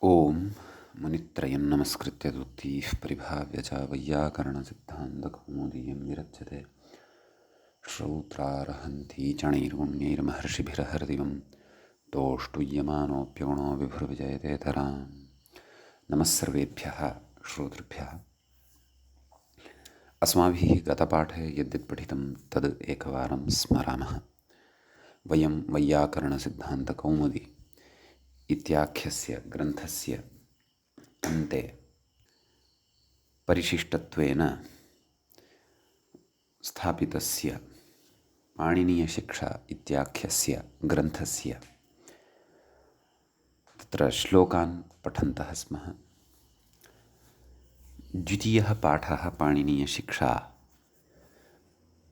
ओम मुनित्रयं नमस्कृत्य दुत्तीः परिभाव्य च वैयाकरणसिद्धान्तकौमुदीयं विरच्यते श्रौत्रार्हन्ति चणैर्गुण्यैर्महर्षिभिरहर्दिवं तोष्टुय्यमानोऽप्यगुणो विभुर्विजयते तराम्। नमः सर्वेभ्यः श्रोतृभ्यः। अस्माभिः गतपाठे यद्यत् पठितं तद् एकवारं स्मरामः। वयं वैयाकरणसिद्धान्तकौमुदी इत्याख्यस्य ग्रन्थस्य अन्ते परिशिष्टत्वेन स्थापितस्य पाणिनीयशिक्षा इत्याख्यस्य ग्रन्थस्य तत्र श्लोकान् पठन्तः स्मः। द्वितीयः पाठः पाणिनीयशिक्षा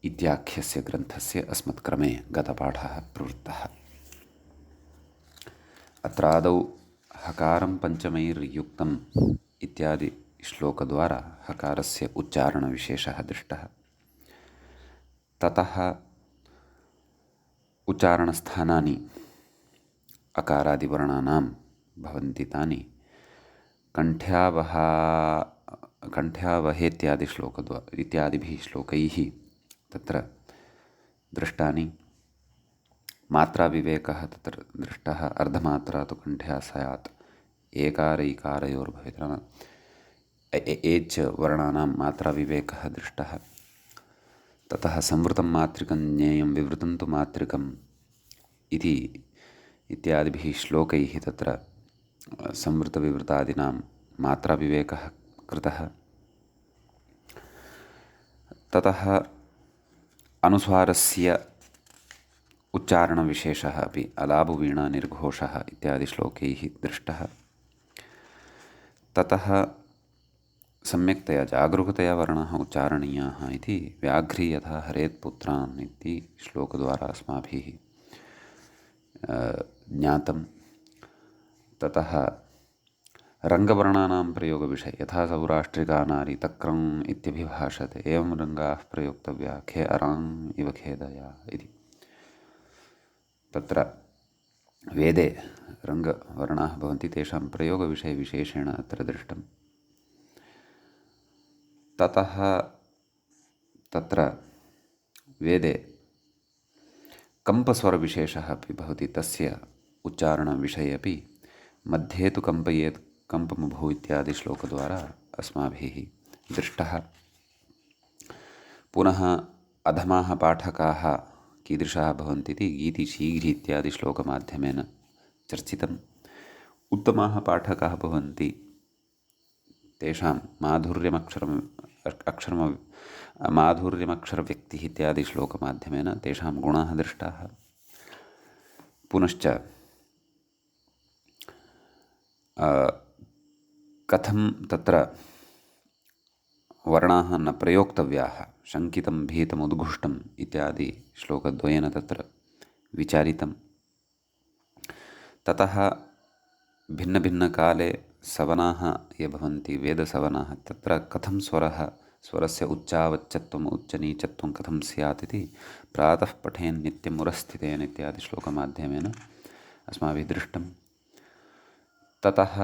इत्याख्यस्य ग्रन्थस्य अस्मत्क्रमे गतपाठः प्रवृत्तः। अत्रादौ हकारं पञ्चमैर्युक्तम् इत्यादि श्लोकद्वारा हकारस्य उच्चारणविशेषः दृष्टः। ततः उच्चारणस्थानानि अकारादिवर्णानां भवन्ति तानि इत्यादिभिः श्लोकैः तत्र दृष्टानि। मात्राविवेकः तत्र दृष्टः। अर्धमात्रा तु कण्ठ्या स्यात् एकारैकारयोर्भवेत् नाम एच् वर्णानां मात्राविवेकः दृष्टः। ततः संवृतं मात्रिकं ज्ञेयं विवृतं तु मात्रिकम् इत्यादिभिः श्लोकैः तत्र संवृतविवृतादीनां मात्राविवेकः कृतः। ततः अनुस्वारस्य उच्चारणविशेषः अपि अलाबुवीणा निर्घोषः इत्यादि श्लोकैः दृष्टः। ततः सम्यक्तया जागरूकतया वर्णाः उच्चारणीयाः इति व्याघ्री यथा हरेत् पुत्रान् इति श्लोकद्वारा अस्माभिः ज्ञातं। ततः रङ्गवर्णानां प्रयोगविषये यथा सौराष्ट्रिका नारी तक्रम् इत्यभिभाषते एवं रङ्गाः प्रयोक्तव्या खे अराङ् इव खेदया इति। तत्र वेदे रङ्गवर्णाः भवन्ति, तेषां प्रयोगविषये विशेषेण अत्र दृष्टं। ततः तत्र वेदे कम्पस्वरविशेषः अपि भवति, तस्य उच्चारणविषये अपि मध्ये तु कम्पयेत् कम्पमुभौ इत्यादि श्लोकद्वारा अस्माभिः दृष्टः। पुनः अधमाः पाठकाः कीदृशाः भवन्ति इति गीति शीघ्रि इत्यादि श्लोकमाध्यमेन चर्चितम्। उत्तमाः पाठकाः भवन्ति, तेषां माधुर्यमक्षरव्यक्तिः इत्यादि श्लोकमाध्यमेन तेषां गुणाः दृष्टाः। पुनश्च कथं तत्र वर्णाः न प्रयोक्तव्याः, शङ्कितं भीतम् उद्घुष्टम् इत्यादि श्लोकद्वयेन तत्र विचारितं। ततः भिन्नभिन्नकाले सवनाः ये भवन्ति, वेदसवनाः, तत्र कथं स्वरस्य उच्चावच्चत्वम् उच्चनीचत्वं कथं स्यात् इति प्रातः पठेन् नित्यम् उरस्थितेन इत्यादि श्लोकमाध्यमेन अस्माभिः दृष्टं। ततः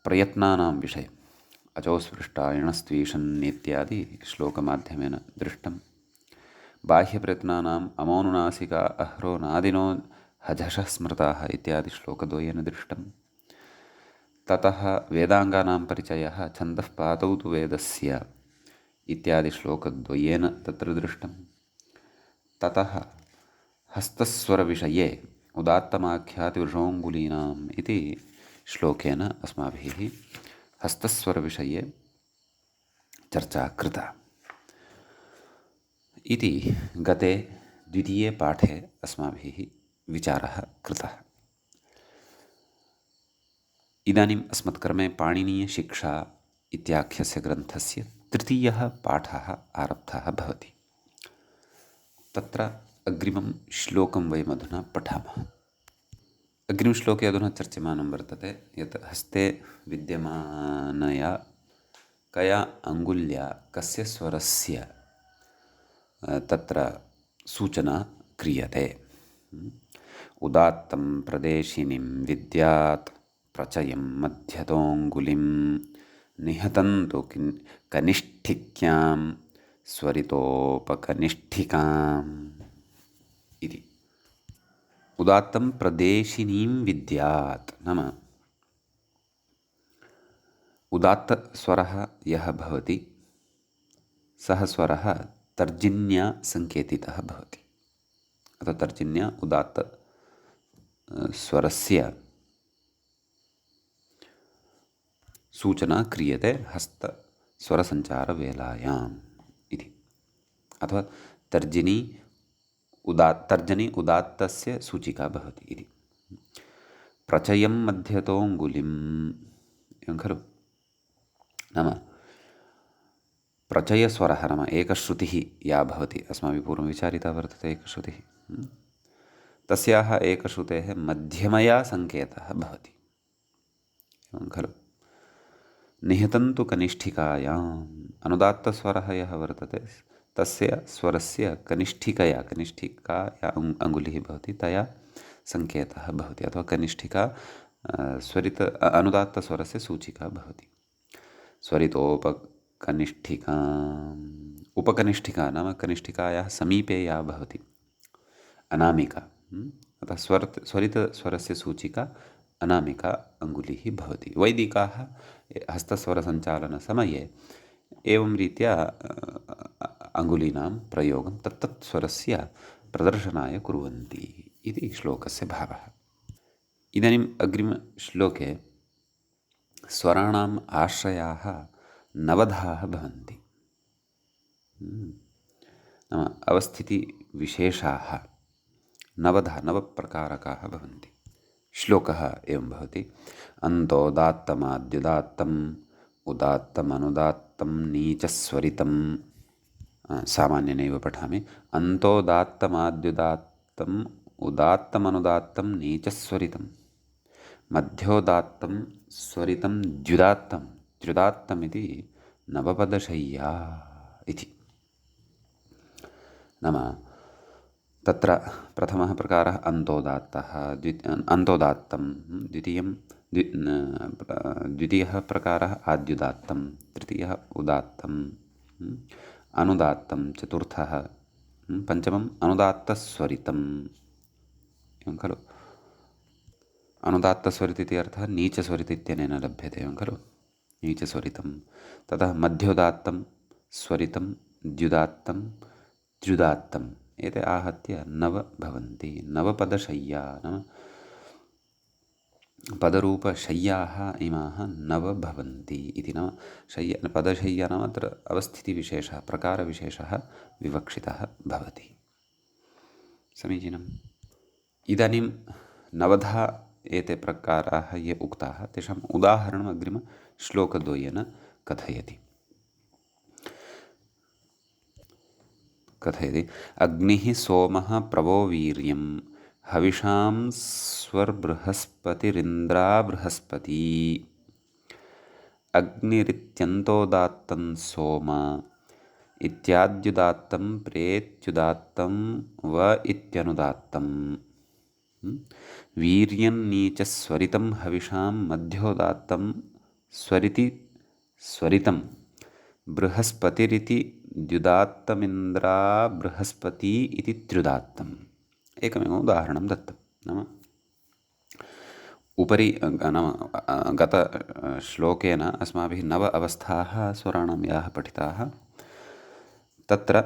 प्रयत्नानां विषये अचोस्पृष्टा इणस्त्वीषन् इत्यादि श्लोकमाध्यमेन दृष्टं। बाह्यप्रयत्नानाम् अमोनुनासिका अह्रो नादिनो हझषः स्मृताः इत्यादि श्लोकद्वयेन दृष्टं। ततः वेदाङ्गानां परिचयः छन्दः पातौ तु वेदस्य इत्यादि श्लोकद्वयेन तत्र दृष्टं। ततः हस्तस्वरविषये उदात्तमाख्यातिवृषोऽङ्गुलीनाम् इति श्लोकेन अस्माभिः हस्तस्वरविषये चर्चा कृता इति गते द्वितीये पाठे अस्माभिः विचारः कृतः। इदानीम् अस्मत्कर्मे पाणिनीयशिक्षा इत्याख्यस्य ग्रन्थस्य तृतीयः पाठः आरब्धः भवति। तत्र अग्रिमं श्लोकं वयमधुना पठामः। अग्रिमश्लोके अधुना चर्च्यमानं वर्तते यत् हस्ते विद्यमानया कया अङ्गुल्या कस्य स्वरस्य तत्र सूचना क्रियते। उदात्तं प्रदेशिनीं विद्यात् प्रचयं मध्यतोऽङ्गुलिं निहतन्तु कनिष्ठिक्यां स्वरितोपकनिष्ठिकाम् इति। उदात्तं प्रदेशिनीं विद्यात् नाम उदात्तस्वरः यः भवति सः स्वरः तर्जन्या सङ्केतितः भवति। अतः तर्जन्या उदात्त स्वरस्य सूचना क्रियते हस्तस्वरसञ्चारवेलायाम् इति। अथवा तर्जनी उदात्तस्य सूचिका भवति इति। प्रचयं मध्यतोऽङ्गुलिम् एवं खलु। नाम प्रचयस्वरः नाम एकश्रुतिः या भवति, अस्माभिः पूर्वं विचारिता वर्तते एकश्रुतिः, तस्याः एकश्रुतेः मध्यमया सङ्केतः भवति एवं खलु। निहतं तु कनिष्ठिकायाम् अनुदात्तस्वरः यः वर्तते तस्य स्वरस्य कनिष्ठिका या अङ्गुलिः भवति तया सङ्केतः भवति, अथवा कनिष्ठिका अनुदात्तस्वरस्य सूचिका भवति। उपकनिष्ठिका नाम कनिष्ठिकायाः समीपे या भवति अनामिका, अतः स्वरितस्वरस्य सूचिका अनामिका अङ्गुलिः भवति। वैदिकाः हस्तस्वरसञ्चालनसमये एवं रीत्या अङ्गुलीनां प्रयोगं तत्तत् स्वरस्य प्रदर्शनाय कुर्वन्ति इति श्लोकस्य भावः। इदानीम् अग्रिमश्लोके स्वराणाम् आश्रयाः 9 भवन्ति। नाम अवस्थितिविशेषाः 9 प्रकारकाः भवन्ति। श्लोकः एवं भवति। अन्तोदात्तमाद्युदात्तम् उदात्तमनुदात्तं नीचस्वरितं। सामान्यनैव पठामि। अन्तोदात्तमाद्युदात्तम् उदात्तमनुदात्तं नीचस्वरितं मध्योदात्तं स्वरितं द्युदात्तम् इति नवपदशय्या इति। नाम तत्र प्रथमः प्रकारः अन्तोदात्तः, अन्तोदात्तं, द्वितीयः प्रकारः आद्युदात्तं, तृतीयः उदात्तं, अनुदात्तं, चतुर्थः, पञ्चमम् अनुदात्तस्वरितम् एवं खलु। अनुदात्तस्वरित इति अर्थः नीचस्वरित इत्यनेन लभ्यते एवं खलु, नीचस्वरितं। ततः मध्योदात्तं, स्वरितं, द्युदात्तं, त्र्युदात्तम्, एते आहत्य 9 भवन्ति। नवपदशय्या नाम पदरूपशय्याः इमाः 9 भवन्ति इति। नाम पदशय्या नाम अत्र अवस्थितिविशेषः, प्रकारविशेषः विवक्षितः भवति। समीचीनम्। इदानीं 9 एते प्रकाराः ये उक्ताः तेषाम् उदाहरणम् अग्रिमश्लोकद्वयेन कथयति। अग्निः सोमः प्रवो वीर्यं हविषां स्वर्बृहस्पतिरिन्द्रा बृहस्पती। अग्निरित्यन्तोदात्तं सोम इत्याद्युदात्तं प्रेत्युदात्तं व इत्यनुदात्तं। वीर्यन्नीचस्वरितं हविषां मध्योदात्तं स्वरितं बृहस्पतिरिति द्युदात्तमिन्द्रा बृहस्पती इति त्र्युदात्तम्। एकमेव उदाहरणं दत्तं। नाम उपरि नाम गतश्लोकेन अस्माभिः 9 अवस्थाः स्वराणां याः पठिताः, तत्र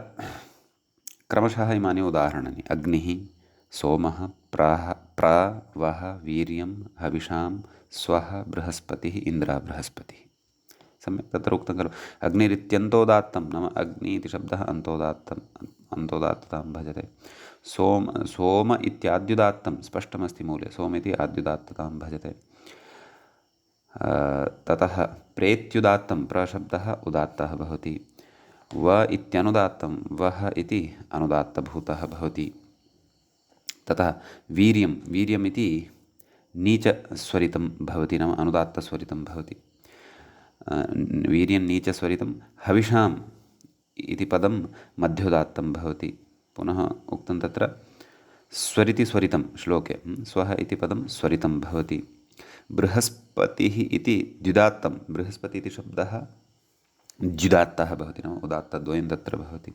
क्रमशः इमानि उदाहरणानि अग्निः, सोमः, प्रवः, वीर्यं, हविषां, स्वः, बृहस्पतिः, इन्द्रः, बृहस्पतिः। सम्यक् तत्र उक्तं खलु। अग्निरित्यन्तोदात्तं नाम अग्नि इति शब्दः अन्तोदात्ततां भजते। सोम इत्याद्युदात्तं स्पष्टमस्ति मूले, सोम इति आद्युदात्ततां भजते। ततः प्रेत्युदात्तं प्रशब्दः उदात्तः भवति। व इत्यनुदात्तं वः इति अनुदात्तभूतः भवति। ततः वीर्यमिति नीचस्वरितं भवति, नाम अनुदात्तस्वरितं भवति। वीर्यं नीचस्वरितं। हविषाम् इति पदं मध्योदात्तं भवति। पुनः उक्तं तत्र स्वरिति स्वरितं श्लोके, स्वः इति पदं स्वरितं भवति। बृहस्पतिः इति द्युदात्तं, बृहस्पति इति शब्दः द्युदात्तः भवति, नाम उदात्तद्वयं तत्र भवति।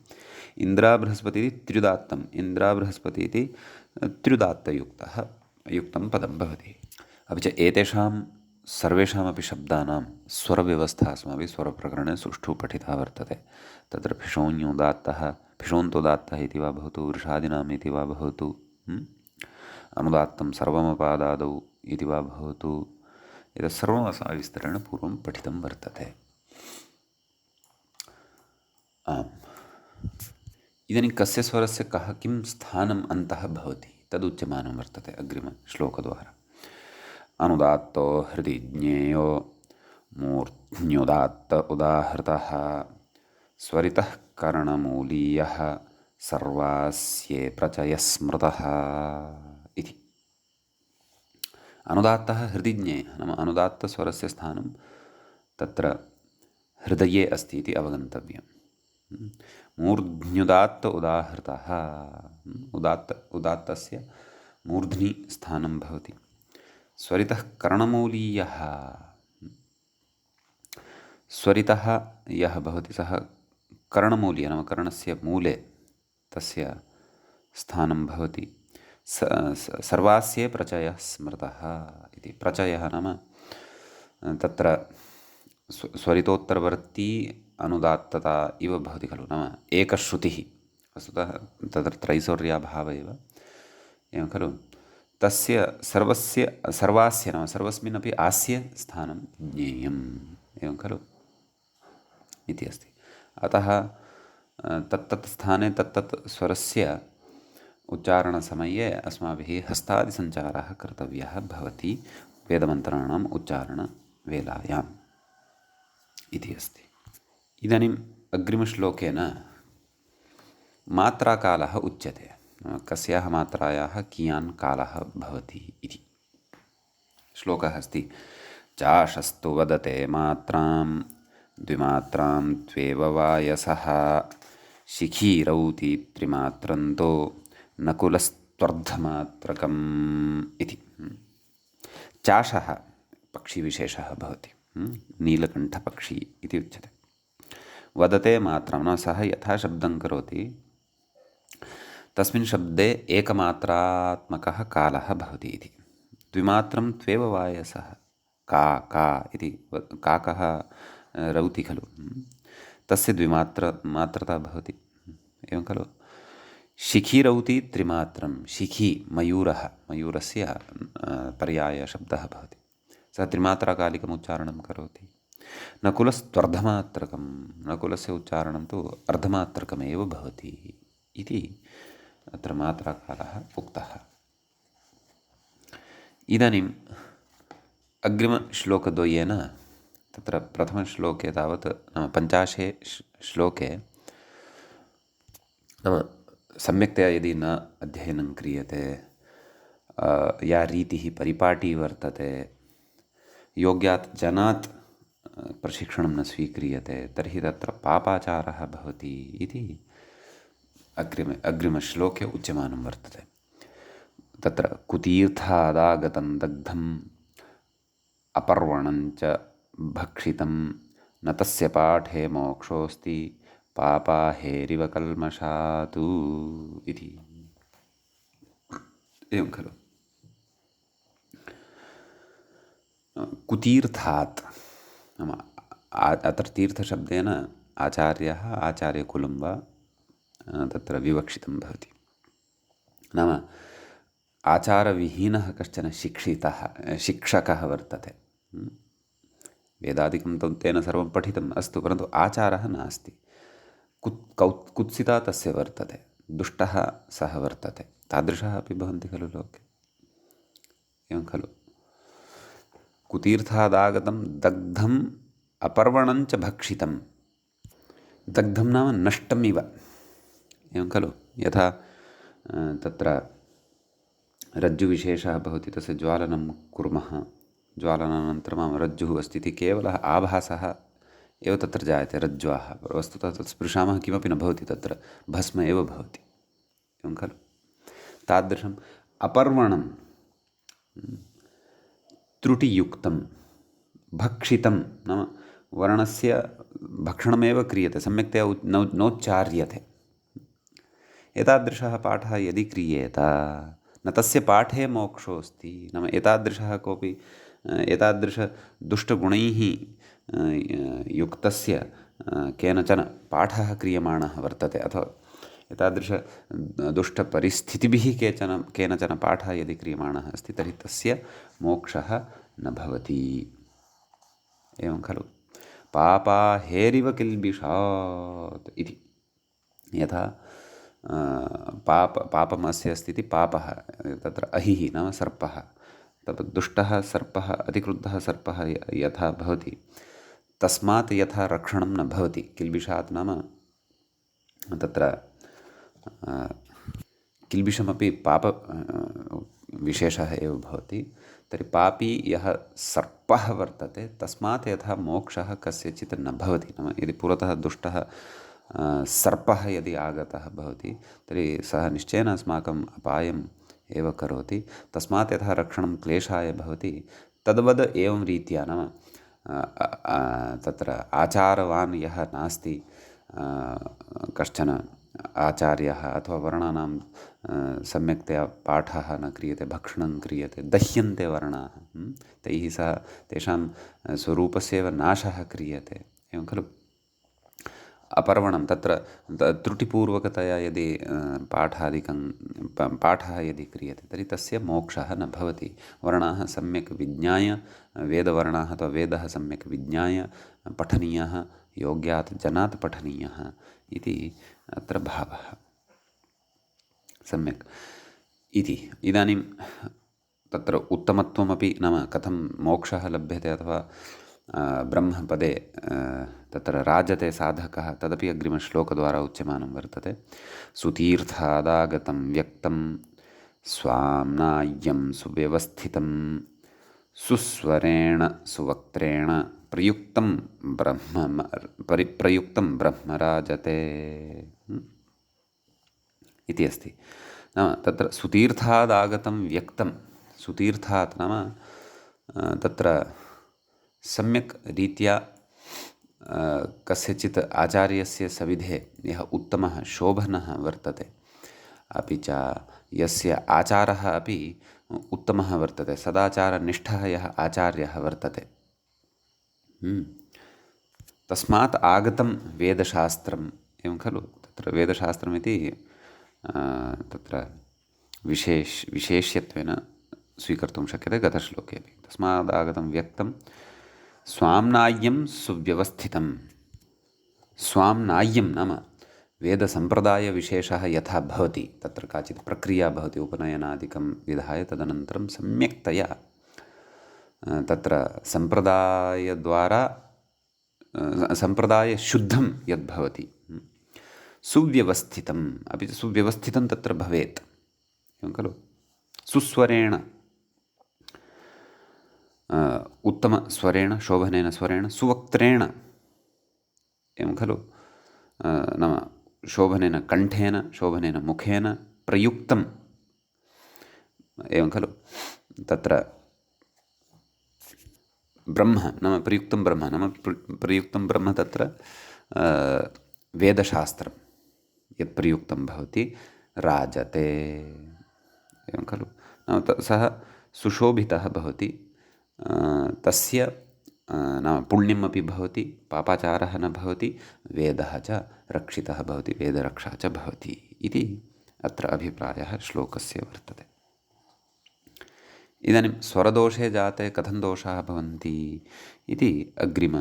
इन्द्राबृहस्पतिः इति त्र्युदात्तम्, इन्द्राबृहस्पतिः इति त्र्युदात्तयुक्तः युक्तं पदं भवति। अपि च एतेषां सर्वेषामपि शब्दानां स्वरव्यवस्था अस्माभिः स्वरप्रकरणे सुष्ठु पठिता वर्तते। तत्र फिषोञ्युदात्तः, फिषोन्तुदात्तः इति वा भवतु, वृषादीनाम् इति वा भवतु, अनुदात्तं सर्वमपादादौ इति वा भवतु, एतत् सर्वम् अस्माभिः विस्तरेण पूर्वं पठितं वर्तते। आम्, इदानीं कस्य स्वरस्य किं स्थानम् अन्तः भवति तदुच्यमानं वर्तते अग्रिमश्लोकद्वारा। अनुदात्तो हृदि ज्ञेयो मूर्ध्न्युदात्त उदाहृतः स्वरितः कर्णमूलीयः सर्वास्ये प्रचयस्मृतः इति। अनुदात्तः हृदि ज्ञेयः, नाम अनुदात्तस्वरस्य स्थानं तत्र हृदये अस्ति इति अवगन्तव्यम्। मूर्ध्न्युदात्त उदाहृतः, उदात्तस्य मूर्ध्नि स्थानं भवति। स्वरितः कर्णमूलीयः, स्वरितः यः भवति सः कर्णमूलीयः, नाम कर्णस्य मूले तस्य स्थानं भवति। सर्वास्ये प्रचयः स्मृतः इति। प्रचयः नाम तत्र स्वरितोत्तरवर्ती अनुदात्तता इव भवति खलु, नाम एकश्रुतिः। वस्तुतः तत्र त्रैसौर्याभावः एव, एवं खलु। तस्य सर्वास्य नाम सर्वस्मिन्नपि आस्य स्थानं ज्ञेयम्, एवं खलु इति अस्ति। अतः तत्तत् स्थाने तत्तत् स्वरस्य उच्चारणसमये अस्माभिः हस्तादिसञ्चारः कर्तव्यः भवति वेदमन्त्राणाम् उच्चारणवेलायाम् इति अस्ति। इदानीम् अग्रिमश्लोकेन मात्राकालः उच्यते, कस्याः मात्रायाः कियान् कालः भवति इति। श्लोकः अस्ति, चाशस्तु वदते मात्रां द्विमात्रां त्वेव वायसः शिखीरौति त्रिमात्रन्तो नकुलस्त्वर्धमात्रकम् इति। चाषः पक्षीविशेषः भवति, नीलकण्ठपक्षी इति उच्यते। वदते मात्रां, न सः यथा शब्दं करोति तस्मिन् शब्दे एकमात्रात्मकः कालः भवति इति। द्विमात्रं त्वेव वायसः, का इति काकः रौति खलु, तस्य मात्रता भवति, एवं खलु। शिखिरौति त्रिमात्रं, शिखि मयूरः, मयूरस्य पर्यायशब्दः भवति, सः त्रिमात्राकालिकम् उच्चारणं करोति। नकुलस्त्वर्धमात्रकं, नकुलस्य उच्चारणं तु अर्धमात्रकमेव भवति इति अत्र मात्राकालः उक्तः। इदानीम् अग्रिमश्लोकद्वयेन, तत्र प्रथमश्लोके तावत् नाम पञ्चाशे श्लोके, नाम सम्यक्तया यदि न अध्ययनं क्रियते, या रीतिः परिपाटी वर्तते, योग्यात् जनात् प्रशिक्षणं न स्वीक्रियते, तर्हि तत्र पापाचारः भवति इति अग्रिमश्लोके उच्यमानं वर्तते। तत्र कुतीर्थादागतं दग्धम् अपर्वणञ्च भक्षितं न तस्य पाठे मोक्षोऽस्ति पापाहेरिव कल्मषातु इति। एवं खलु। कुतीर्थात् नाम अत्र तीर्थशब्देन आचार्यः आचार्यकुलं वा तत्र विवक्षितं भवति। नाम आचारविहीनः कश्चन शिक्षकः वर्तते। वेदादिकं तु तेन सर्वं पठितम् अस्तु, परन्तु आचारः नास्ति। कुत्सिता तस्य वर्तते, दुष्टः सः वर्तते, तादृशः अपि भवन्ति खलु लोके, एवं खलु। कुतीर्थादागतं दग्धम् अपर्वणञ्च भक्षितं, दग्धं नाम नष्टमिव, एवं खलु। यथा तत्र रज्जुविशेषः भवति, तस्य ज्वालनं कुर्मः, ज्वालनानन्तरं रज्जुः अस्ति इति केवलः आभासः एव तत्र जायते, रज्ज्वाः। वस्तुतः तत् स्पृशामः किमपि न भवति, तत्र भस्म एव भवति, एवं खलु। तादृशम् अपर्वणं, त्रुटियुक्तं भक्षितं नाम वर्णस्य भक्षणमेव क्रियते, सम्यक्तया नोच्चार्यते। एतादृशः पाठः यदि क्रियेत न तस्य पाठे मोक्षोऽस्ति। नाम एतादृशः कोऽपि एतादृशदुष्टगुणैः युक्तस्य केनचन पाठः क्रियमाणः वर्तते, अथवा एतादृश दुष्टपरिस्थितिभिः केनचन पाठः यदि क्रियमाणः अस्ति तर्हि तस्य मोक्षः न भवति। एवं खलु। पापाहेरिव किल्बिषात् इति। यथा पापमस्य अस्ति इति पापः, तत्र अहिः नाम सर्पः, तत् दुष्टः सर्पः अतिक्रुद्धः सर्पः यथा भवति तस्मात् यथा रक्षणं न भवति। किल्बिषात् नाम तत्र किल्बिषमपि पाप विशेषः एव भवति। तर्हि पापी यः सर्पः वर्तते तस्मात् यथा मोक्षः कस्यचित् न भवति। नाम यदि पुरतः दुष्टः सर्पः यदि आगतः भवति तर्हि सः निश्चयेन अस्माकम् अपायम् एव करोति। तस्मात् यथा रक्षणं क्लेशाय भवति तद्वद् एवं रीत्या नाम तत्र आचारवान् यः नास्ति, कश्चन आचार्यः अथवा वर्णानां सम्यक्तया पाठः न क्रियते, भक्षणं क्रियते, दह्यन्ते वर्णाः, तैः सह तेषां स्वरूपस्यैव नाशः क्रियते। एवं खलु। अपर्वणं तत्र त्रुटिपूर्वकतया यदि पाठः यदि क्रियते तर्हि तस्य मोक्षः न भवति। वर्णाः सम्यक् विज्ञाय, वेदवर्णाः अथवा वेदः सम्यक् विज्ञाय पठनीयः, योग्यात् जनात् पठनीयः इति अत्र भावः। सम्यक् इति। इदानीं तत्र उत्तमत्वमपि नाम कथं मोक्षः लभ्यते अथवा ब्रह्मपदे तत्र राजते साधकः तदपि अग्रिमश्लोकद्वारा उच्यमानं वर्तते। सुतीर्थादागतं व्यक्तं स्वाम्नाय्यं सुव्यवस्थितं सुस्वरेण सुवक्त्रेण प्रयुक्तं ब्रह्म राजते इति अस्ति। नाम तत्र सुतीर्थादागतं व्यक्तं, सुतीर्थात् नाम तत्र सम्यक् रीत्या कस्यचित् आचार्यस्य सविधे यः उत्तमः शोभनः वर्तते, अपि च यस्य आचारः अपि उत्तमः वर्तते, सदाचारनिष्ठः यः आचार्यः वर्तते, तस्मात् आगतं वेदशास्त्रम्। एवं खलु। तत्र वेदशास्त्रमिति तत्र विशेष्यत्वेन स्वीकर्तुं शक्यते गतश्लोकेपि। तस्मादागतं व्यक्तं स्वाम्नाय्यं सुव्यवस्थितं। स्वाम्नाय्यं नाम वेदसम्प्रदायविशेषः यथा भवति, तत्र काचित् प्रक्रिया भवति, उपनयनादिकं विधाय तदनन्तरं सम्यक्तया तत्र सम्प्रदायद्वारा सम्प्रदायशुद्धं यद्भवति सुव्यवस्थितम्, अपि च सुव्यवस्थितं तत्र भवेत्। एवं खलु। सुस्वरेण उत्तमस्वरेण, शोभनेन स्वरेण, सुवक्त्रेण, एवं खलु। नाम शोभनेन कण्ठेन, शोभनेन मुखेन प्रयुक्तं, एवं खलु। तत्र ब्रह्म नाम प्रयुक्तं ब्रह्म नाम प्रयुक्तं ब्रह्म तत्र वेदशास्त्रं यत् प्रयुक्तं भवति राजते। एवं खलु। नाम सः सुशोभितः भवति, तस्य नाम पुण्यमपि भवति, पापाचारः न भवति, वेदः च रक्षितः भवति, वेदरक्षा च भवति इति अत्र अभिप्रायः श्लोकस्य वर्तते। इदानीं स्वरदोषे जाते कथं दोषाः भवन्ति इति अग्रिम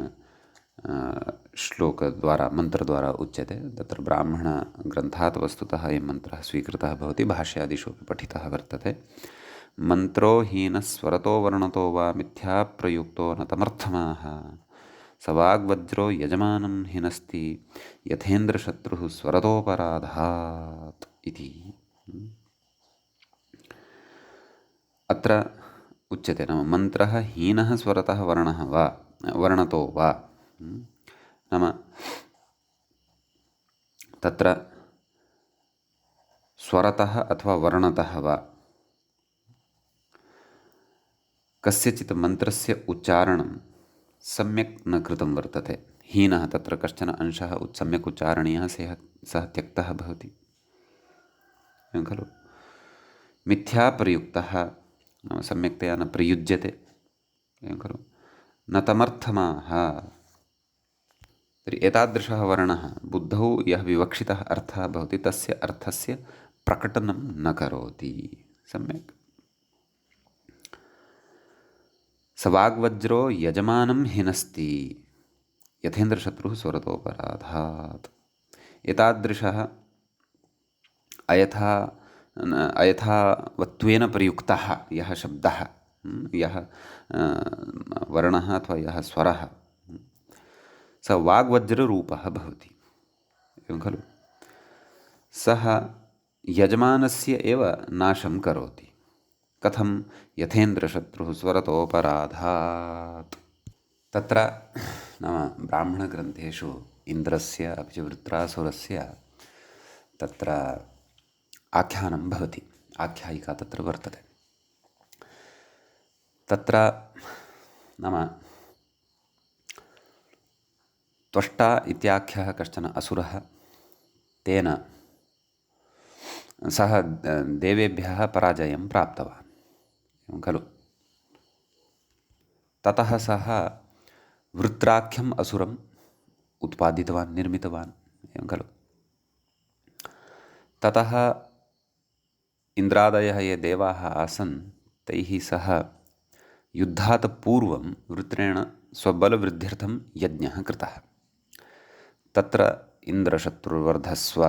श्लोकद्वारा मन्त्रद्वारा उच्यते। तत्र ब्राह्मणग्रन्थात् वस्तुतः अयं मन्त्रः स्वीकृतः भवति, भाष्यादिषु अपि पठितः वर्तते। मन्त्रो हीनः स्वरतो वर्णतो वा मिथ्या प्रयुक्तो न तमर्थमाः, स वाग्वज्रो यजमानं हिनस्ति यथेन्द्रशत्रुः स्वरतोपराधात् इति। अत्र उच्यते नाम मन्त्रः हीनः स्वरतः वर्णतो वा, नाम तत्र स्वरतः अथवा वर्णतः वा, कस्यचित् मन्त्रस्य उच्चारणं सम्यक् न कृतं वर्तते, हीनः तत्र कश्चन अंशः सम्यक् उच्चारणीयः सः त्यक्तः भवति, एवं खलु। मिथ्या प्रयुक्तः नाम सम्यक्तया न प्रयुज्यते, एवं खलु। न तमर्थमाह, तर्हि एतादृशः वर्णः बुद्धौ यः विवक्षितः अर्थः भवति तस्य अर्थस्य प्रकटनं न करोति सम्यक्। स वाग्वज्रो यजमानं हिनस्ति, यथेन्द्रशत्रुः स्वरतोपराधात्। एतादृशः अयथा अयथावत्वेन प्रयुक्तः यः शब्दः, यः वर्णः अथवा यः स्वरः, स वाग्वज्ररूपः भवति, एवं खलु। सः यजमानस्य एव नाशं करोति। कथं? यथेन्द्रशत्रुः स्वरतोपराधात्। तत्र नाम ब्राह्मणग्रन्थेषु इन्द्रस्य अपि च वृत्रासुरस्य तत्र आख्यानं भवति, आख्यायिका तत्र वर्तते। तत्र नाम त्वष्टा इत्याख्यः कश्चन असुरः, तेन सः देवेभ्यः पराजयं प्राप्तवान्, एवं खलु। ततः सः वृत्राख्यम् असुरम् उत्पादितवान्, निर्मितवान्, एवं खलु। ततः इन्द्रादयः ये देवाः आसन् तैः सह युद्धात् पूर्वं वृत्रेण स्वबलवृद्ध्यर्थं यज्ञः कृतः। तत्र इन्द्रशत्रुर्वर्धस्व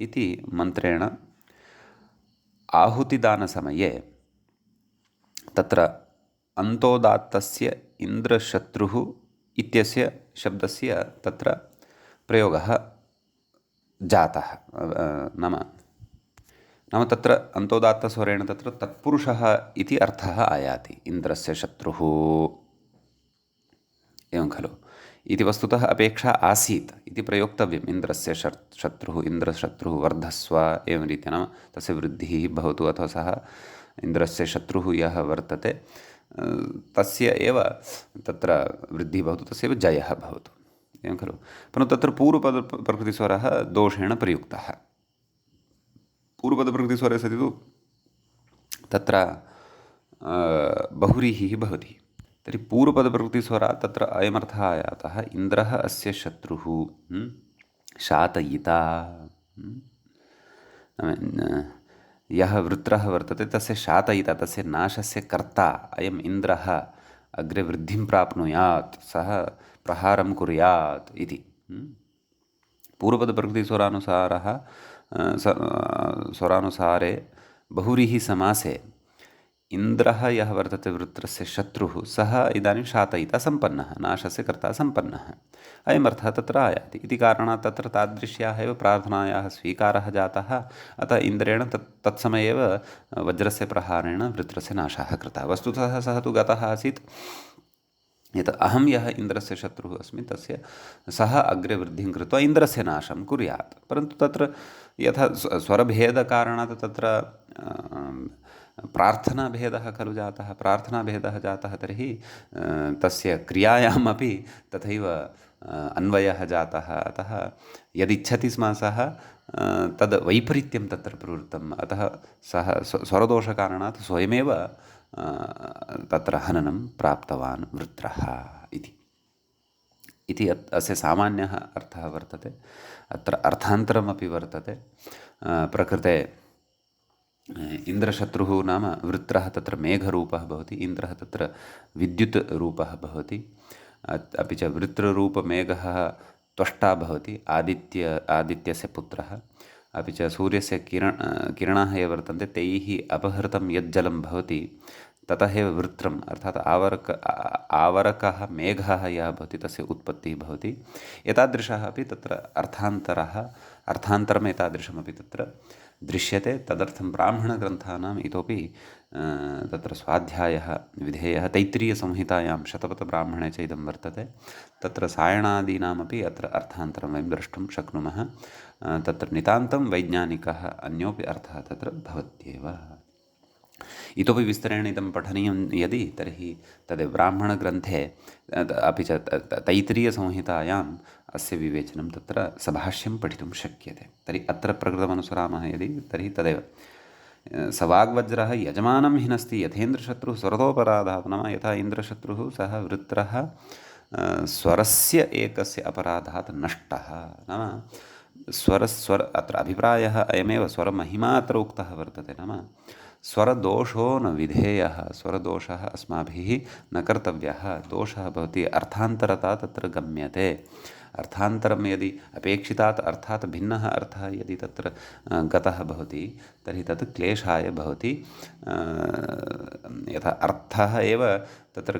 इति मन्त्रेण आहुतिदानसमये तत्र अन्तोदात्तस्य इन्द्रशत्रुः इत्यस्य शब्दस्य तत्र प्रयोगः जातः। नाम तत्र अन्तोदात्तस्वरेण तत्र तत्पुरुषः इति अर्थः आयाति, इन्द्रस्य शत्रुः, एवं खलु। इति वस्तुतः अपेक्षा आसीत् इति प्रयोक्तव्यम्, इन्द्रस्य शत्रुः, इन्द्रशत्रुः वर्धस्व, एवं रीत्या नाम तस्य वृद्धिः भवतु, अथवा सः इन्द्रस्य शत्रुः यः वर्तते तस्य एव तत्र वृद्धिः भवतु, तस्यैव जयः भवतु, एवं खलु। परन्तु तत्र पूर्वपदप्रकृतिस्वरः दोषेण प्रयुक्तः। पूर्वपदप्रकृतिस्वरे सति तु तत्र बहुव्रीहिः भवति। तर्हि पूर्वपदप्रकृतिस्वरात् तत्र अयमर्थः आयातः, इन्द्रः अस्य शत्रुः, शातयिता, यः वृत्रः वर्तते तस्य शातयिता, तस्य नाशस्य कर्ता अयम् इन्द्रः अग्रे वृद्धिं प्राप्नुयात्, सः प्रहारं कुर्यात् इति। पूर्वपदप्रकृतिस्वरानुसारः स्वरानुसारे बहुव्रीहि समासे इन्द्रः यः वर्तते वृत्रस्य शत्रुः, सः इदानीं शातयिता सम्पन्नः, नाशस्य कर्ता सम्पन्नः, अयमर्थः तत्र आयाति। इति कारणात् तत्र तादृश्याः एव प्रार्थनायाः स्वीकारः जातः। अतः इन्द्रेण तत्समये एव वज्रस्य प्रहारेण वृत्रस्य नाशः कृतः। वस्तुतः सः तु गतः आसीत्, यत् अहं यः इन्द्रस्य शत्रुः अस्मि तस्य सः अग्रे वृद्धिं कृत्वा इन्द्रस्य नाशं कुर्यात्। परन्तु तत्र यथा स्वरभेदकारणात् तत्र प्रार्थनाभेदः खलु जातः, प्रार्थनाभेदः जातः, तर्हि तस्य क्रियायामपि तथैव अन्वयः जातः। अतः यदिच्छति स्म सः तद् वैपरीत्यं तत्र प्रवृत्तम्। अतः सः स्वरदोषकारणात् स्वयमेव तत्र हननं प्राप्तवान् वृत्रः इति अस्य सामान्यः अर्थः वर्तते। अत्र अर्थान्तरमपि वर्तते। प्रकृते इन्द्रशत्रुः नाम वृत्रः तत्र मेघरूपः भवति, इन्द्रः तत्र विद्युत् रूपः भवति, अपि च वृत्ररूपमेघः त्वष्टा भवति, आदित्यस्य पुत्रः, अपि च सूर्यस्य किरणाः ये वर्तन्ते तैः अपहृतं यज्जलं भवति ततः एव वृत्रम् अर्थात् आवरकः मेघः यः भवति तस्य उत्पत्तिः भवति। एतादृशः अपि तत्र अर्थान्तरम् एतादृशमपि तत्र दृश्यते। तदर्थं ब्राह्मणग्रन्थानाम् इतोपि तत्र स्वाध्यायः विधेयः तैत्तिरीयसंहितायां शतपथब्राह्मणे च इदं वर्तते। तत्र सायणादीनामपि अत्र अर्थान्तरं वयं द्रष्टुं शक्नुमः। तत्र नितान्तं वैज्ञानिकः अन्योपि अर्थः तत्र भवत्येव। इतोपि विस्तरेण इदं पठनीयं यदि तर्हि तद् ब्राह्मणग्रन्थे अपि च तैत्तिरीयसंहितायाम् अस्य विवेचनं तत्र सभाष्यं पठितुं शक्यते। तर्हि अत्र प्रकृतमनुसरामः यदि तर्हि तदेव स वाग्वज्रः यजमानं हिनस्ति यथेन्द्रशत्रुः स्वरतोपराधात्, नाम यथा इन्द्रशत्रुः सः वृत्रः स्वरस्य एकस्य अपराधात् नष्टः। नाम अत्र अभिप्रायः अयमेव, स्वरमहिमा अत्र उक्तः वर्तते। नाम स्वरदोषो न विधेयः, स्वरदोषः अस्माभिः न कर्तव्यः। दोषः भवति अर्थान्तरता तत्र गम्यते। अर्थान्तरं यदि अपेक्षितात् अर्थात् भिन्नः अर्थः यदि तत्र गतः भवति तर्हि तत् क्लेशाय भवति। यथा अर्थः एव तत्र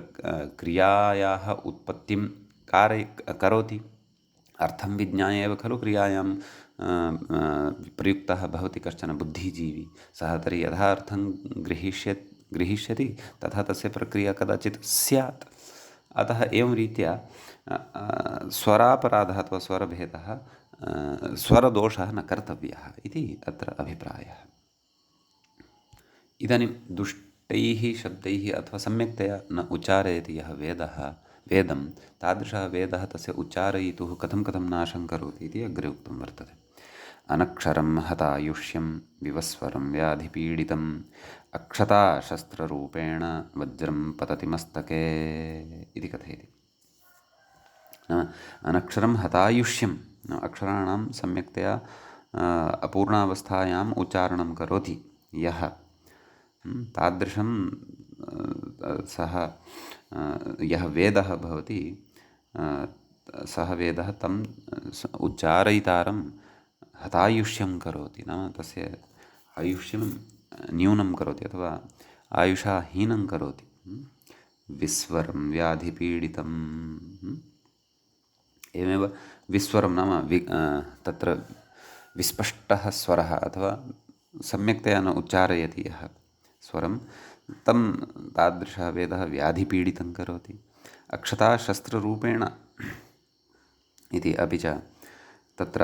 क्रियायाः उत्पत्तिं करोति। अर्थं विज्ञाय एव खलु क्रियायां प्रयुक्तः भवति कश्चन बुद्धिजीवी। सः तर्हि यथा अर्थं गृहीष्यति तथा तस्य प्रक्रिया कदाचित् स्यात्। अतः एवं रीत्या स्वरापराधः अथवा स्वरभेदः, स्वरदोषः न कर्तव्यः इति अत्र अभिप्रायः। इदानीं दुष्टैः शब्दैः अथवा सम्यक्तया न उच्चारयति यः वेदं, तादृशः वेदः तस्य उच्चारयितुः कथं नाशं करोति इति अग्रे उक्तं वर्तते। अनक्षरं हतायुष्यं विवस्वरं व्याधिपीडितम् अक्षता शस्त्ररूपेण वज्रं पतति मस्तके इति कथयति। नाम अनक्षरं हतायुष्यं, अक्षराणां सम्यक्तया अपूर्णावस्थायाम् उच्चारणं करोति यः, तादृशं सः यः वेदः भवति, सः वेदः तम् उच्चारयितारं हतायुष्यं करोति। नाम तस्य आयुष्यं न्यूनं करोति अथवा आयुषा हीनं करोति। विस्वरं व्याधिपीडितं, एवमेव विस्वरं नाम तत्र विस्पष्टः स्वरः अथवा सम्यक्तया न उच्चारयति यः स्वरं, तं तादृशः वेदः व्याधिपीडितं करोति। अक्षता शस्त्ररूपेण इति, अपि च तत्र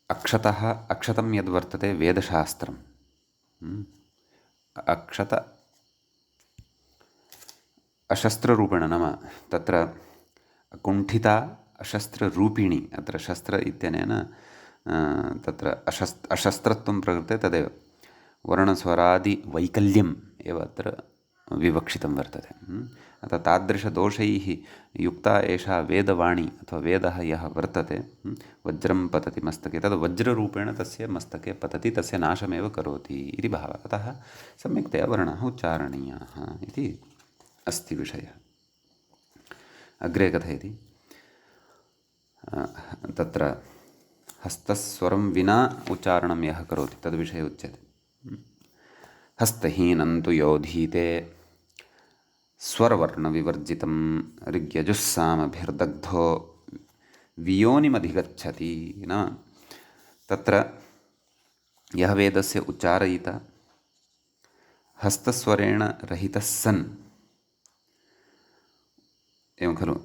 अक्षतं यद्वर्तते वेदशास्त्रम्, अशस्त्ररूपेण, नाम तत्र कुण्ठिता अशस्त्ररूपिणी, अत्र शस्त्र इत्यनेन तत्र अशस्त्रत्वं प्रकृते तदेव वर्णस्वरादिवैकल्यम् एव अत्र विवक्षितं वर्तते। अतः तादृशदोषैः युक्ता एषा वेदवाणी अथवा वेदः यः वर्तते, वज्रं पतति मस्तके, तद् वज्ररूपेण तस्य मस्तके पतति, तस्य नाशमेव करोति इति भावः। अतः सम्यक्तया वर्णाः उच्चारणीयाः इति अस्ति विषयः। अग्रे कथयति, तत्र हस्तस्वरं विना उच्चारणं यः करोति तद्विषये उच्यते। हस्तहीनं तु योधीते स्वरवर्णविवर्जितं ऋग्यजुस्सामभिर्दग्धो वियोनिमधिगच्छति। नाम तत्र यः वेदस्य उच्चारयिता हस्तस्वरेण रहितः सन्, एवं खलु,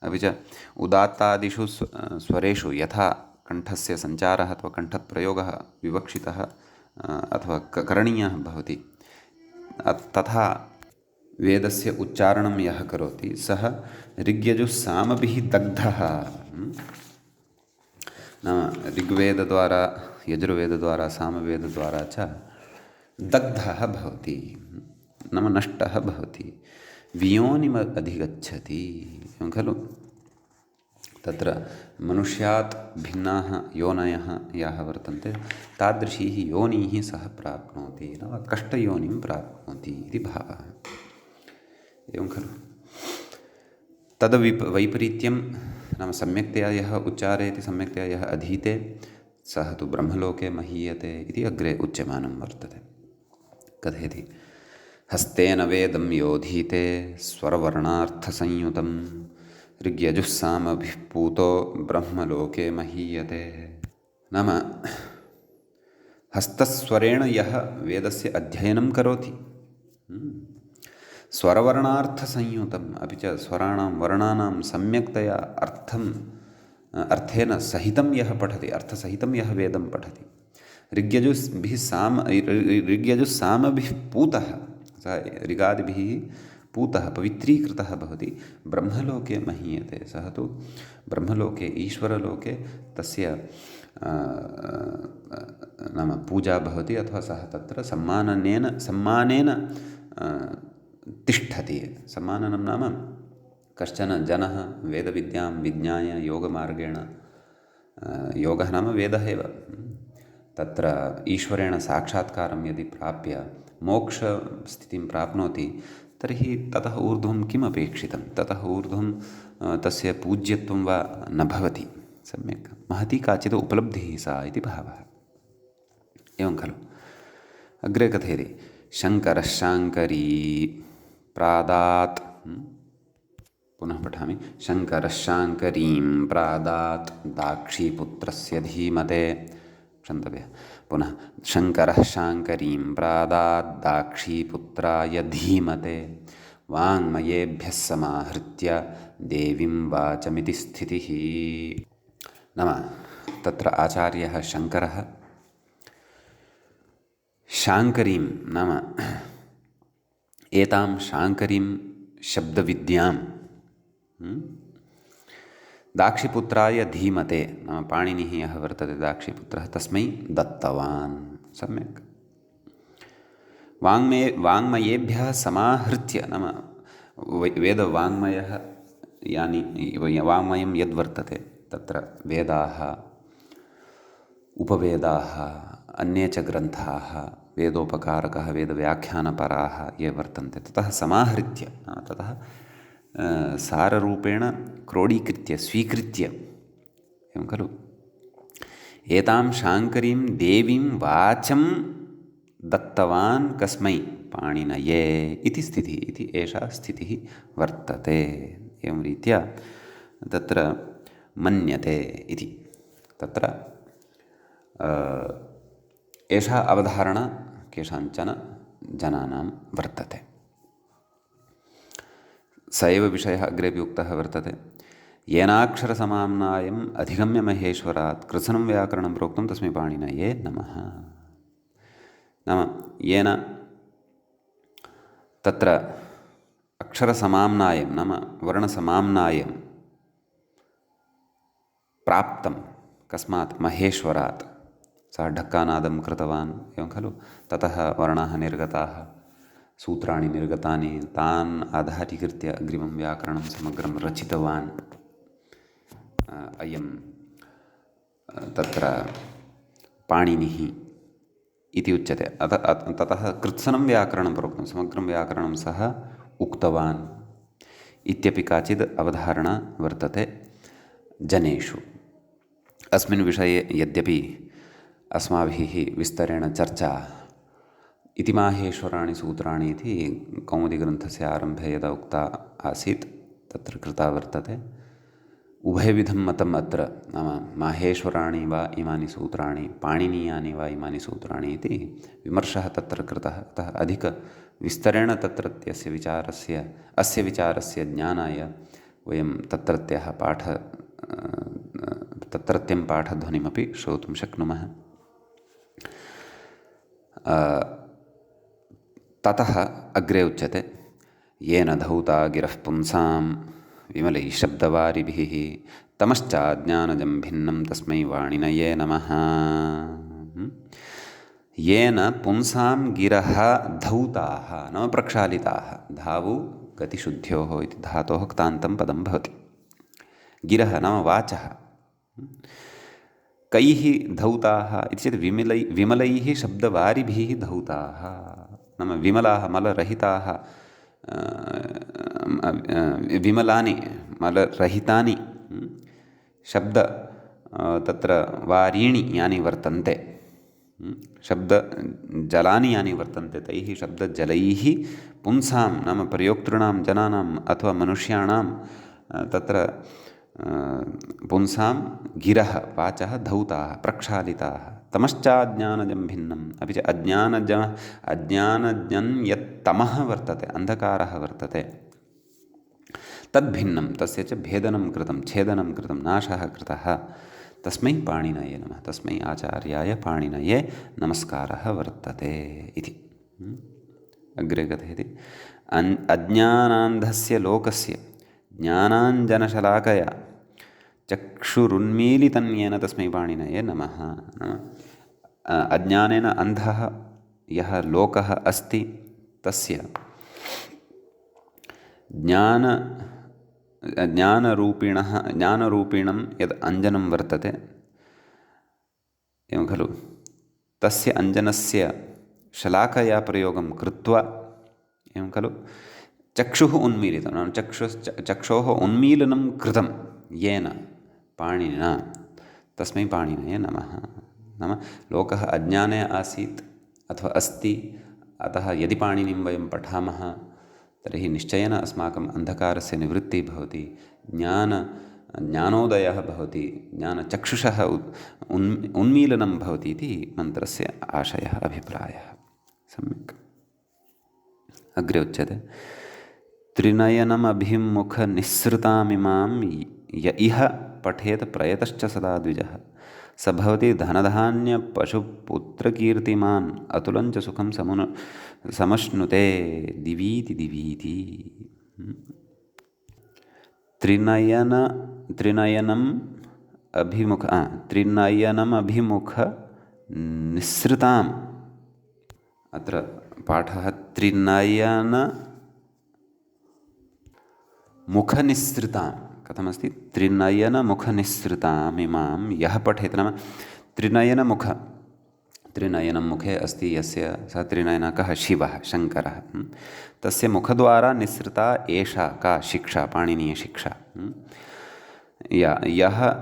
अपि च उदात्तादिषु स्वरेषु यथा कण्ठस्य सञ्चारः अथवा कण्ठप्रयोगः विवक्षितः अथवा करणीयः भवति, तथा वेदस्य उच्चारणं यः करोति सः ऋग्यजुस्सामभिः दग्धः। नाम ऋग्वेदद्वारा, यजुर्वेदद्वारा, सामवेदद्वारा च दग्धः भवति, नाम नष्टः भवति, वियोनिम् अधिगच्छति। एवं खलु, तत्र मनुष्यात् भिन्नाः योनयः याः वर्तन्ते तादृशीः योनिः सः प्राप्नोति, नाम कष्टयोनिं प्राप्नोति इति भावः। एवं खलु, तद् वैपरीत्यं, नाम सम्यक्तया यः उच्चारयति, सम्यक्तया यः अधीते सः तु ब्रह्मलोके महीयते इति अग्रे उच्यमानं वर्तते। कथयति, हस्तेन वेदं योधीते स्वरवर्णार्थसंयुतं ऋग्यजुस्सामभिः पूतो ब्रह्मलोके महीयते। नाम हस्तस्वरेण यः वेदस्य अध्ययनं करोति, स्वरवर्णार्थसंयुतम्, अपि च स्वराणां वर्णानां सम्यक्तया अर्थेन सहितं यः पठति, अर्थसहितं यः वेदं पठति, ऋग्यजुस्सामभिः पूतः, सः ऋगादिभिः पूतः पवित्रीकृतः भवति, ब्रह्मलोके महीयते। सः तु ब्रह्मलोके ईश्वरलोके तस्य नाम पूजा भवति, अथवा सः तत्र सम्मानेन तिष्ठति। सम्माननं नाम कश्चन जनः वेदविद्यां विज्ञाय योगमार्गेण, योगः नाम वेदः एव, तत्र ईश्वरेण साक्षात्कारं यदि प्राप्य मोक्षस्थितिं प्राप्नोति, तर्हि ततः ऊर्ध्वं किम् अपेक्षितं, ततः ऊर्ध्वं तस्य पूज्यत्वं वा न भवति। सम्यक् महती काचित् उपलब्धिः सा इति भावः। एवं खलु। अग्रे कथयति शङ्करः शाङ्करी प्रादात्, पुनः पठामि, शङ्करः शाङ्करीं प्रादात् दाक्षीपुत्रस्य धीमते, क्षन्तव्यः, पुनः शङ्करः शाङ्करीं प्रादात् दाक्षीपुत्राय धीमते वाङ्मयेभ्यः समाहृत्य देवीं वाचमिति स्थितिः। नाम तत्र आचार्यः शङ्करः शाङ्करीं नाम एतां शाङ्करीं शब्दविद्यां दाक्षीपुत्राय धीमते, नाम पाणिनिः यः वर्तते दाक्षीपुत्रः, तस्मै दत्तवान्। सम्यक्। वाङ्मयेभ्यः समाहृत्य, नाम वेदवाङ्मयः यानि वाङ्मयं यद्वर्तते तत्र वेदाः, उपवेदाः, अन्ये च ग्रन्थाः, वेदोपकारकः वेदव्याख्यानपराः ये वर्तन्ते, ततः समाहृत्य, ततः साररूपेण क्रोडीकृत्य स्वीकृत्य, एवं खलु, एतां शाङ्करीं देवीं वाचं दत्तवान् कस्मै, पाणिनये इति स्थितिः, इति एषा स्थितिः वर्तते। एवं रीत्या तत्र मन्यते इति, तत्र एषा अवधारणा केषाञ्चन जनानां वर्तते। स एव विषयः अग्रेपि उक्तः वर्तते, येनाक्षरसमाम्नायम् अधिगम्य महेश्वरात् कृत्स्नं व्याकरणं प्रोक्तं तस्मै पाणिनये नमः। नाम येन तत्र अक्षरसमाम्नायं नाम वर्णसमाम्नायं प्राप्तं, कस्मात्, महेश्वरात्, सः ढक्कानादं कृतवान्, एवं खलु, ततः वर्णाः निर्गताः, सूत्राणि निर्गतानि, तान् आधारीकृत्य अग्रिमं व्याकरणं समग्रं रचितवान् अयं तत्र पाणिनिः इति उच्यते। ततः कृत्स्नं व्याकरणं प्रोक्तं, समग्रं व्याकरणं सः उक्तवान् इत्यपि काचिद् अवधारणा वर्तते जनेषु। अस्मिन् विषये यद्यपि अस्माभिः विस्तरेण चर्चा इति माहेश्वराणि सूत्राणि इति कौमुदीग्रन्थस्य आरम्भे यदा उक्ता आसीत् तत्र कृता वर्तते। उभयविधं मतम् अत्र, नाम माहेश्वराणि वा इमानि सूत्राणि, पाणिनीयानि वा इमानि सूत्राणि इति विमर्शः तत्र कृतः। अतः अधिकविस्तरेण तत्रत्यस्य विचारस्य, अस्य विचारस्य ज्ञानाय वयं तत्रत्यं पाठध्वनिमपि श्रोतुं शक्नुमः। ततः अग्रे उच्यते, येन धौता गिरः पुंसां विमलैः शब्दवारिभिः तमश्चाज्ञानजं भिन्नं तस्मै वाणिनये नमः। येन पुंसां गिरः धौताः नाम प्रक्षालिताः, धावु गतिशुद्ध्योः इति धातोः क्तान्तं पदं भवति। गिरः नाम वाचः, कैः धौताः इति चेत् विमलैः शब्दवारिभिः धौताः, नाम विमलाः मलरहिताः, विमलानि मलरहितानि शब्द तत्र वारीणि यानि वर्तन्ते, शब्दजलानि यानि वर्तन्ते, तैः शब्दजलैः पुंसां नाम प्रयोक्तॄणां जनानाम् अथवा मनुष्याणां तत्र पुंसां गिरः वाचः धौताः प्रक्षालिताः, तमश्चाज्ञानजं भिन्नम्, अपि च अज्ञानजं यत् तमः वर्तते, अन्धकारः वर्तते, तद्भिन्नं, तस्य च भेदनं कृतं, छेदनं कृतं, नाशः कृतः, तस्मै पाणिनये नमः, तस्मै आचार्याय पाणिनये नमस्कारः वर्तते इति। अग्रे कथयति, अज्ञानान्धस्य लोकस्य ज्ञानाञ्जनशलाकया चक्षुरुन्मीलितं येन तस्मै पाणिनये नमः। अज्ञानेन अन्धः यः लोकः अस्ति तस्य ज्ञानरूपिणं यद् अञ्जनं वर्तते, एवं खलु, तस्य अञ्जनस्य शलाकया प्रयोगं कृत्वा, एवं खलु, चक्षुः उन्मीलितं, नाम चक्षोः उन्मीलनं कृतं येन पाणिनिना, तस्मै पाणिनये नमः। नाम लोकः अज्ञाने आसीत् अथवा अस्ति, अतः यदि पाणिनिं वयं पठामः तर्हि निश्चयेन अस्माकम् अन्धकारस्य निवृत्तिः भवति, ज्ञानोदयः भवति, ज्ञानचक्षुषः उन्मीलनं भवति इति मन्त्रस्य आशयः, अभिप्रायः। सम्यक्। अग्रे उच्यते, त्रिनयनमभिमुखनिःसृतामिमां य इह पठेत प्रयतश्च सदा द्विजः स भवति धनधान्यपशुपुत्रकीर्तिमान् अतुलं च सुखं समश्नुते दिवीति दिवीति। त्रिनयनम् अभिमुख निःसृताम्, अत्र पाठः त्रिनयनमुखनिःसृतां कथमस्ति, त्रिनयनमुखनिःसृतामिमां यः पठेत्, नाम त्रिनयनं मुखे अस्ति यस्य, सः त्रिनयनः कः, शिवः, शङ्करः, तस्य मुखद्वारा निःसृता एषा का शिक्षा, पाणिनीयशिक्षा, यः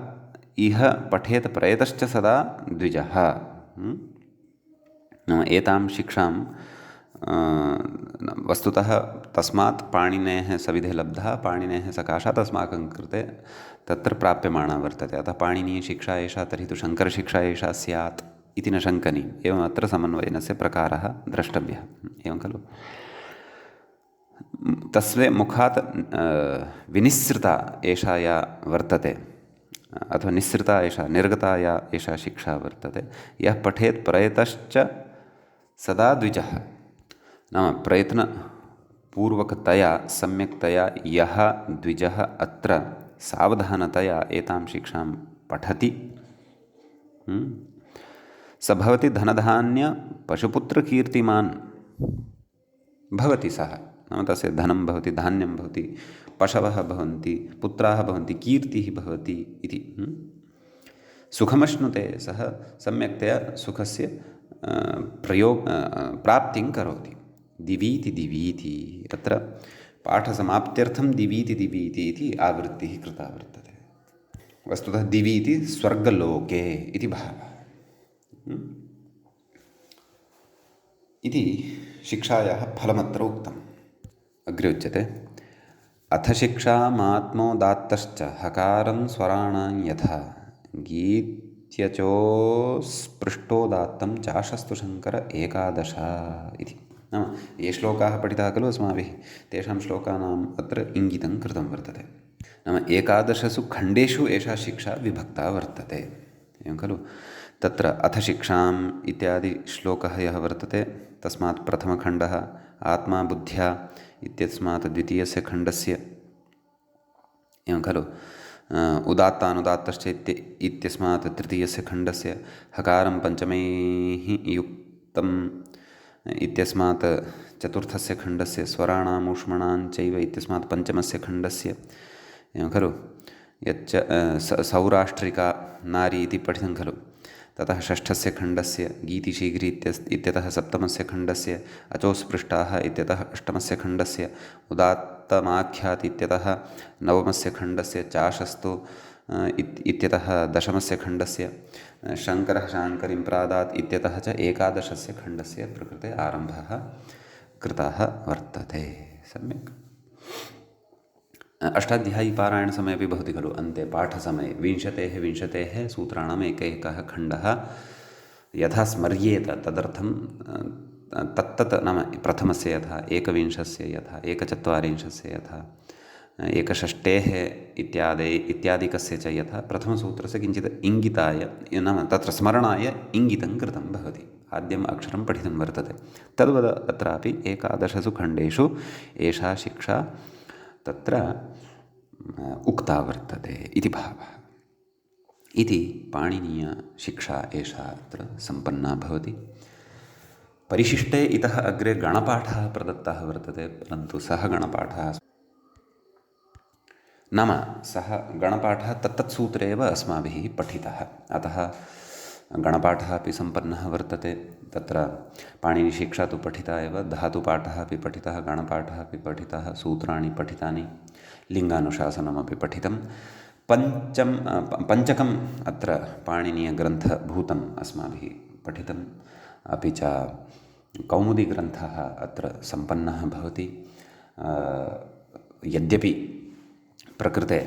इह पठेत् प्रयतश्च सदा द्विजः, नाम एतां शिक्षां वस्तुतः तस्मात् पाणिनेः सविधे लब्धा, पाणिनेः सकाशात् अस्माकं कृते तत्र प्राप्यमाणा वर्तते, अतः पाणिनीयशिक्षा एषा, तर्हि तु शङ्करशिक्षा एषा स्यात् इति न शङ्कनीयम्। एवम् अत्र समन्वयनस्य प्रकारः द्रष्टव्यः, एवं खलु। तस्य मुखात् विनिःसृता एषा या वर्तते, अथवा निःसृता एषा, निर्गता या एषा शिक्षा वर्तते, यः पठेत् प्रयतश्च सदा द्विजः, नाम प्रयत्नपूर्वकतया सम्यक्तया यः द्विजः अत्र सावधानतया एतां शिक्षां पठति, स भवति धनधान्यपशुपुत्रकीर्तिमान् भवति, सः नाम तस्य धनं भवति, धान्यं भवति, पशवः भवन्ति, पुत्राः भवन्ति, कीर्तिः भवति इति। सुखमश्नुते, सः सम्यक्तया सुखस्य प्राप्तिं करोति। दिवीति दिवीति, अत्र पाठसमाप्त्यर्थं दिवीति दिवीति इति आवृत्तिः कृता वर्तते। वस्तुतः दिवीति स्वर्गलोके इति भावः इति शिक्षायाः फलमत्र उक्तम्। अग्रे उच्यते, अथ शिक्षामात्मोदात्तश्च हकारं स्वराणां यथा गीत्यचोस्पृष्टोदात्तं चाशस्तु शङ्कर एकादश इति। नाम ये श्लोकाः पठिताः खलु अस्माभिः, तेषां श्लोकानाम् अत्र इङ्गितं कृतं वर्तते। नाम एकादशसु खण्डेषु एषा शिक्षा विभक्ता वर्तते, एवं खलु। तत्र अथ शिक्षाम् इत्यादि श्लोकः यः वर्तते, तस्मात् प्रथमखण्डः आत्मा बुद्ध्या इत्यस्मात् द्वितीयस्य खण्डस्य, एवं खलु। उदात्तानुदात्तश्च इत्यस्मात् तृतीयस्य खण्डस्य, हकारं पञ्चमैः युक्तम् इत्यस्मात् चतुर्थस्य खण्डस्य, स्वराणामूष्मणां चैव इत्यस्मात् पञ्चमस्य खण्डस्य, एवं खलु। यच्च सौराष्ट्रिका नारी इति पठितं खलु, ततः षष्ठस्य खण्डस्य, गीतिशीघ्री इत्यतः सप्तमस्य खण्डस्य, अचोस्पृष्टाः इत्यतः अष्टमस्य खण्डस्य, उदात्तमाख्यात् इत्यतः नवमस्य खण्डस्य, चाशस्तु इत्यतः दशमस्य खण्डस्य, शङ्करः शाङ्करीं प्रादात् इत्यतः च एकादशस्य खण्डस्य प्रकृते आरम्भः कृतः वर्तते। सम्यक्। अष्टाध्यायीपारायणसमये अपि भवति खलु, अन्ते पाठसमये विंशतेः सूत्राणाम् एकैकः खण्डः यथा स्मर्येत तदर्थं तत्तत्, नाम प्रथमस्य यथा, एकविंशस्य यथा, एकचत्वारिंशस्य यथा, एकषष्टेः इत्यादिकस्य च यथा प्रथमसूत्रस्य किञ्चित् इङ्गिताय नाम तत्र स्मरणाय इङ्गितं कृतं भवति। आद्यम् अक्षरं पठितं वर्तते। तद्वत् अत्रापि एकादशसु खण्डेषु एषा शिक्षा तत्र उक्ता वर्तते इति भावः। इति पाणिनीयशिक्षा एषा अत्र सम्पन्ना भवति। परिशिष्टे इतः अग्रे गणपाठः प्रदत्तः वर्तते, परन्तु सः गणपाठः नाम सः गणपाठः तत्तत्सूत्रे एव अस्माभिः पठितः, अतः गणपाठः अपि सम्पन्नः वर्तते। तत्र पाणिनिशिक्षा तु पठिता एव, धातुपाठः अपि पठितः, गणपाठः अपि पठितः, सूत्राणि पठितानि, लिङ्गानुशासनमपि पठितं। पञ्चकम् अत्र पाणिनीयग्रन्थभूतम् अस्माभिः पठितम्, अपि च कौमुदीग्रन्थः अत्र सम्पन्नः भवति। यद्यपि प्रकृते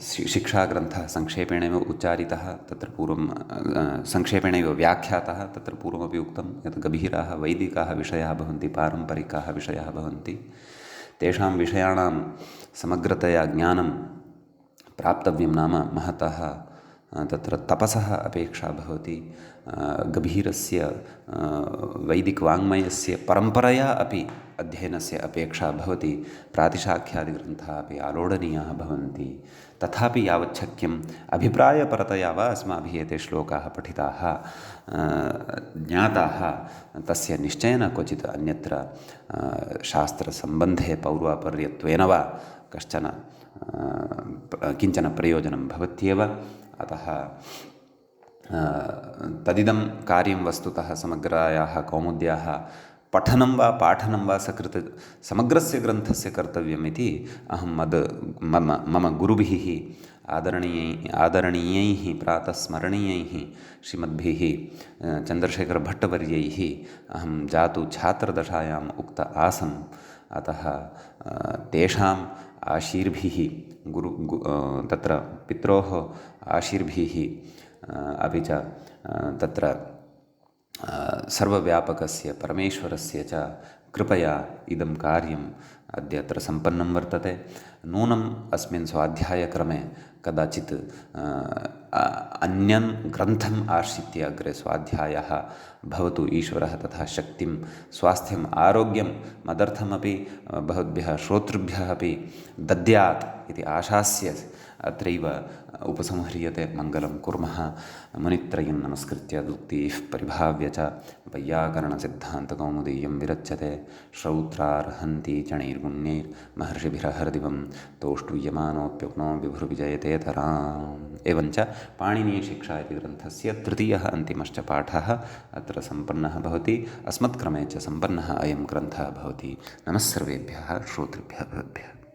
शिक्षाग्रन्थः संक्षेपेणैव उच्चारितः, तत्र पूर्वं संक्षेपेणैव व्याख्यातः, तत्र पूर्वमपि उक्तं यत् गभीराः वैदिकाः विषयाः भवन्ति, पारम्परिकाः विषयाः भवन्ति, तेषां विषयाणां समग्रतया ज्ञानं प्राप्तव्यं, नाम महतः तत्र तपसः अपेक्षा भवति। गभीरस्य वैदिकवाङ्मयस्य परम्परया अपि अध्ययनस्य अपेक्षा भवति। प्रातिशाख्यादिग्रन्थाः अपि आलोडनीयाः भवन्ति। तथापि यावच्छक्यम् अभिप्रायपरतया वा अस्माभिः एते श्लोकाः पठिताः ज्ञाताः, तस्य निश्चयेन क्वचित् अन्यत्र शास्त्रसम्बन्धे पौर्वापर्यत्वेन वा किञ्चन प्रयोजनं भवत्येव। अतः तदिदं कार्यं वस्तुतः समग्रायाः कौमुद्याः पठनं वा पाठनं वा समग्रस्य ग्रन्थस्य कर्तव्यम् इति अहं मम गुरुभिः आदरणीयैः प्रातः स्मरणीयैः श्रीमद्भिः चन्द्रशेखरभट्टवर्यैः अहं जातु छात्रदशायाम् उक्त आसम्। अतः तेषाम् आशीर्भिः तत्र पित्रोः आशीर्भिः अपि च तत्र सर्वव्यापकस्य परमेश्वरस्य च कृपया इदं कार्यम् अद्य अत्र सम्पन्नं वर्तते। नूनम् अस्मिन् स्वाध्यायक्रमे कदाचित् अन्यं ग्रन्थम् आश्रित्य अग्रे स्वाध्यायः भवतु। ईश्वरः तथा शक्तिं, स्वास्थ्यम्, आरोग्यं मदर्थमपि भवद्भ्यः श्रोतृभ्यः अपि दद्यात् इति आशास्य अत्रैव उपसंह्रियते। मङ्गलं कुर्मः। मुनित्रयं नमस्कृत्य दुक्तिः परिभाव्य च वैयाकरणसिद्धान्तकौमुदीयं विरच्यते। श्रौत्रार्हन्ति च नैर्गुण्यैर्महर्षिभिरहरदिवं तोष्टुयमानोऽप्युक्नो विभुर्विजयतेतराम्। एवञ्च पाणिनीयशिक्षा इति ग्रन्थस्य तृतीयः अन्तिमश्च पाठः अत्र सम्पन्नः भवति। अस्मत्क्रमे च सम्पन्नः अयं ग्रन्थः भवति। नमः सर्वेभ्यः श्रोतृभ्यः।